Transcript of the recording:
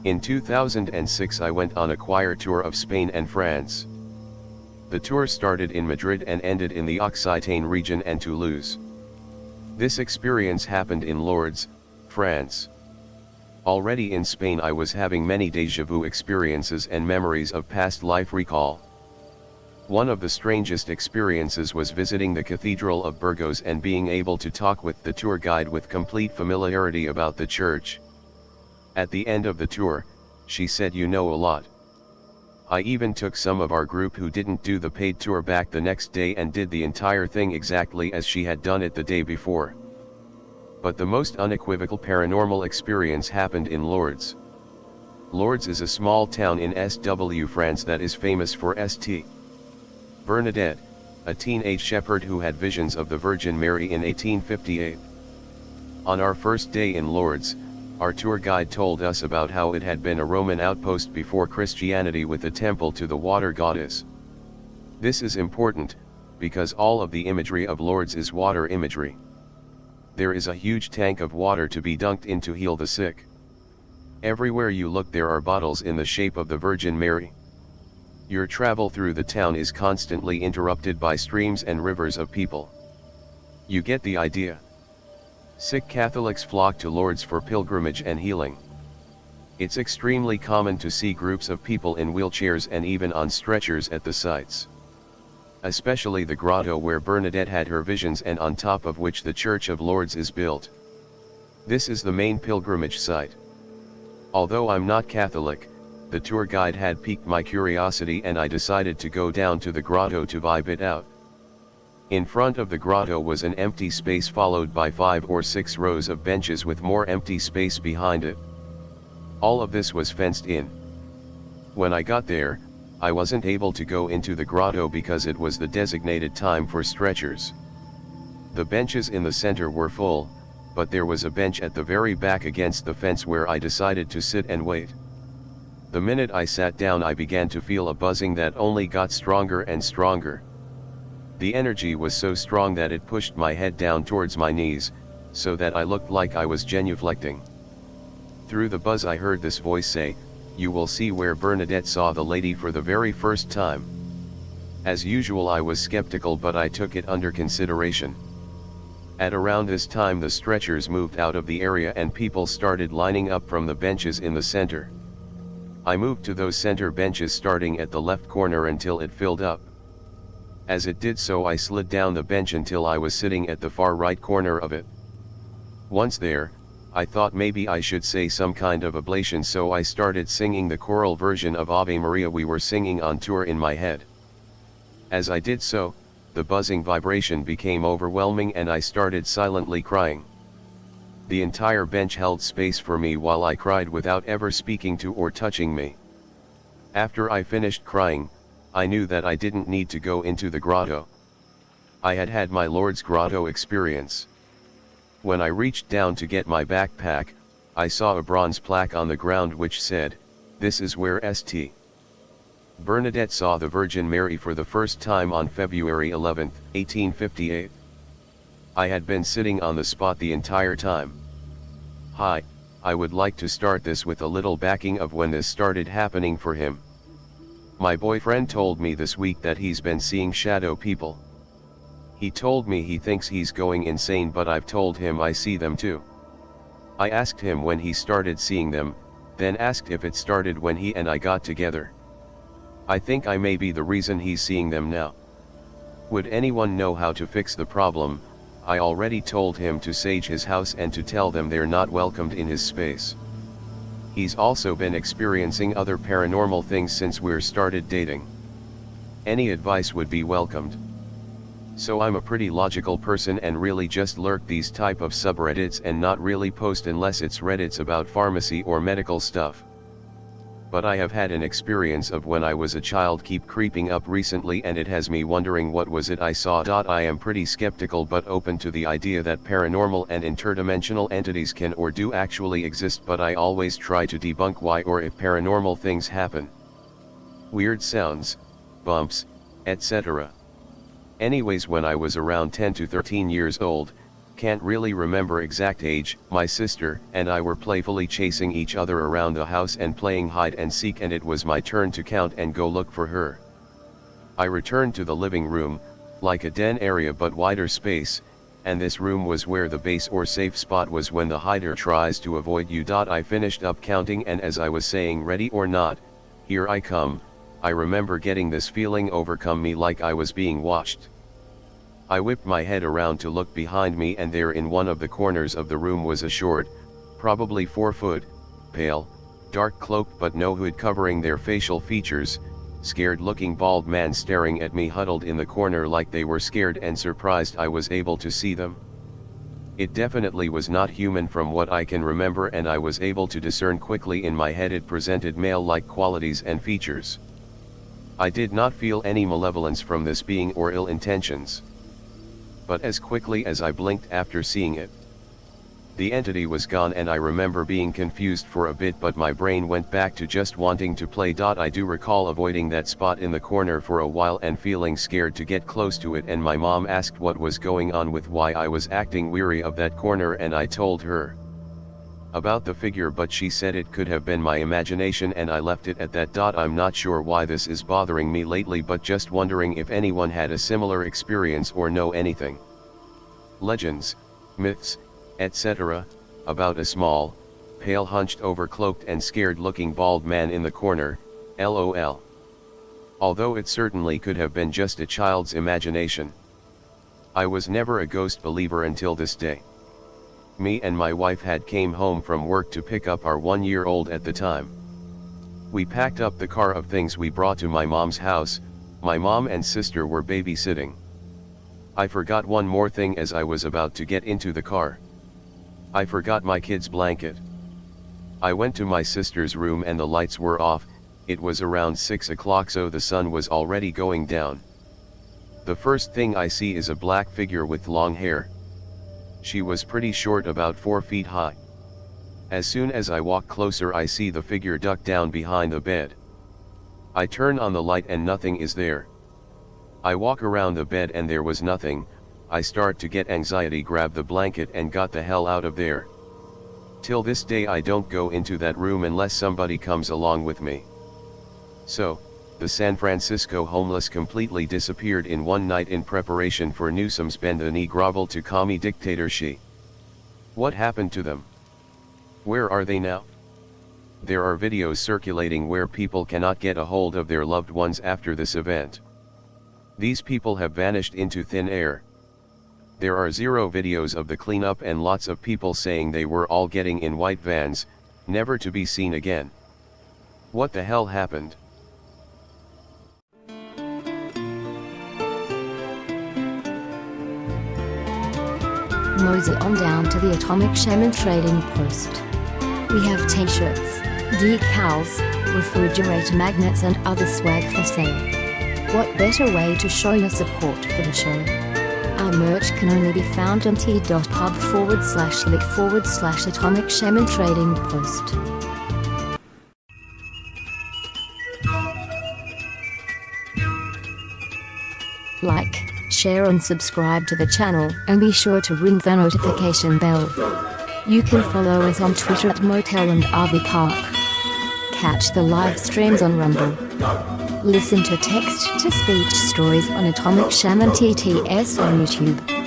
In 2006 I went on a choir tour of Spain and France. The tour started in Madrid and ended in the Occitane region and Toulouse. This experience happened in Lourdes, France. Already in Spain I was having many déjà vu experiences and memories of past life recall. One of the strangest experiences was visiting the Cathedral of Burgos and being able to talk with the tour guide with complete familiarity about the church. At the end of the tour, she said, "You know a lot." I even took some of our group who didn't do the paid tour back the next day and did the entire thing exactly as she had done it the day before. But the most unequivocal paranormal experience happened in Lourdes. Lourdes is a small town in SW France that is famous for St. Bernadette, a teenage shepherd who had visions of the Virgin Mary in 1858. On our first day in Lourdes, our tour guide told us about how it had been a Roman outpost before Christianity with a temple to the water goddess. This is important, because all of the imagery of Lourdes is water imagery. There is a huge tank of water to be dunked in to heal the sick. Everywhere you look there are bottles in the shape of the Virgin Mary. Your travel through the town is constantly interrupted by streams and rivers of people. You get the idea. Sick Catholics flock to Lourdes for pilgrimage and healing. It's extremely common to see groups of people in wheelchairs and even on stretchers at the sites. Especially the grotto where Bernadette had her visions and on top of which the Church of Lourdes is built. This is the main pilgrimage site. Although I'm not Catholic, the tour guide had piqued my curiosity and I decided to go down to the grotto to vibe it out. In front of the grotto was an empty space followed by 5 or 6 rows of benches with more empty space behind it. All of this was fenced in. When I got there, I wasn't able to go into the grotto because it was the designated time for stretchers. The benches in the center were full, but there was a bench at the very back against the fence where I decided to sit and wait. The minute I sat down I began to feel a buzzing that only got stronger and stronger. The energy was so strong that it pushed my head down towards my knees, so that I looked like I was genuflecting. Through the buzz I heard this voice say, "You will see where Bernadette saw the lady for the very first time." As usual I was skeptical, but I took it under consideration. At around this time the stretchers moved out of the area and people started lining up from the benches in the center. I moved to those center benches starting at the left corner until it filled up. As it did so I slid down the bench until I was sitting at the far right corner of it. Once there, I thought maybe I should say some kind of oblation, so I started singing the choral version of Ave Maria we were singing on tour in my head. As I did so, the buzzing vibration became overwhelming and I started silently crying. The entire bench held space for me while I cried without ever speaking to or touching me. After I finished crying, I knew that I didn't need to go into the grotto. I had had my Lourdes grotto experience. When I reached down to get my backpack, I saw a bronze plaque on the ground which said, "This is where St. Bernadette saw the Virgin Mary for the first time on February 11, 1858. I had been sitting on the spot the entire time. Hi, I would like to start this with a little backing of when this started happening for him. My boyfriend told me this week that he's been seeing shadow people. He told me he thinks he's going insane, but I've told him I see them too. I asked him when he started seeing them, then asked if it started when he and I got together. I think I may be the reason he's seeing them now. Would anyone know how to fix the problem? I already told him to sage his house and to tell them they're not welcomed in his space. He's also been experiencing other paranormal things since we're started dating. Any advice would be welcomed. So I'm a pretty logical person and really just lurk these type of subreddits and not really post unless it's Reddits about pharmacy or medical stuff. But I have had an experience of when I was a child keep creeping up recently and it has me wondering what was it I saw. I am pretty skeptical but open to the idea that paranormal and interdimensional entities can or do actually exist, but I always try to debunk why or if paranormal things happen. Weird sounds, bumps, etc. Anyways, when I was around 10 to 13 years old, can't really remember exact age. My sister and I were playfully chasing each other around the house and playing hide and seek, and it was my turn to count and go look for her. I returned to the living room, like a den area but wider space, and this room was where the base or safe spot was when the hider tries to avoid you. I finished up counting, and as I was saying ready or not, here I come, I remember getting this feeling overcome me like I was being watched. I whipped my head around to look behind me, and there in one of the corners of the room was a short, probably 4 foot, pale, dark cloaked but no hood covering their facial features, scared looking bald man staring at me, huddled in the corner like they were scared and surprised I was able to see them. It definitely was not human from what I can remember, and I was able to discern quickly in my head it presented male-like qualities and features. I did not feel any malevolence from this being or ill intentions. But as quickly as I blinked after seeing it, the entity was gone, and I remember being confused for a bit, but my brain went back to just wanting to play. I do recall avoiding that spot in the corner for a while and feeling scared to get close to it, and my mom asked what was going on with why I was acting weary of that corner, and I told her about the figure, but she said it could have been my imagination, and I left it at that. I'm not sure why this is bothering me lately, but just wondering if anyone had a similar experience or know anything. Legends, myths, etc., about a small, pale, hunched over, cloaked and scared looking bald man in the corner, lol. Although it certainly could have been just a child's imagination. I was never a ghost believer until this day. Me and my wife had came home from work to pick up our 1-year-old at the time. We packed up the car of things we brought to my mom's house. My mom and sister were babysitting. I forgot one more thing as I was about to get into the car. I forgot my kid's blanket. I went to my sister's room and the lights were off. It was around 6 o'clock, so the sun was already going down. The first thing I see is a black figure with long hair. She was pretty short, about 4 feet high. As soon as I walk closer, I see the figure duck down behind the bed. I turn on the light and nothing is there. I walk around the bed and there was nothing. I start to get anxiety, grab the blanket and got the hell out of there. Till this day I don't go into that room unless somebody comes along with me. So, the San Francisco homeless completely disappeared in one night in preparation for Newsom's bend the knee grovel to commie dictatorship. What happened to them? Where are they now? There are videos circulating where people cannot get a hold of their loved ones after this event. These people have vanished into thin air. There are 0 videos of the cleanup and lots of people saying they were all getting in white vans, never to be seen again. What the hell happened? Mosey on down to the Atomic Shaman Trading Post. We have t-shirts, decals, refrigerator magnets and other swag for sale. What better way to show your support for the show? Our merch can only be found on t.pub/link/Atomic Shaman Trading Post. Like, share and subscribe to the channel, and be sure to ring the notification bell. You can follow us on Twitter at Motel and RV Park. Catch the live streams on Rumble. Listen to text-to-speech stories on Atomic Shaman TTS on YouTube.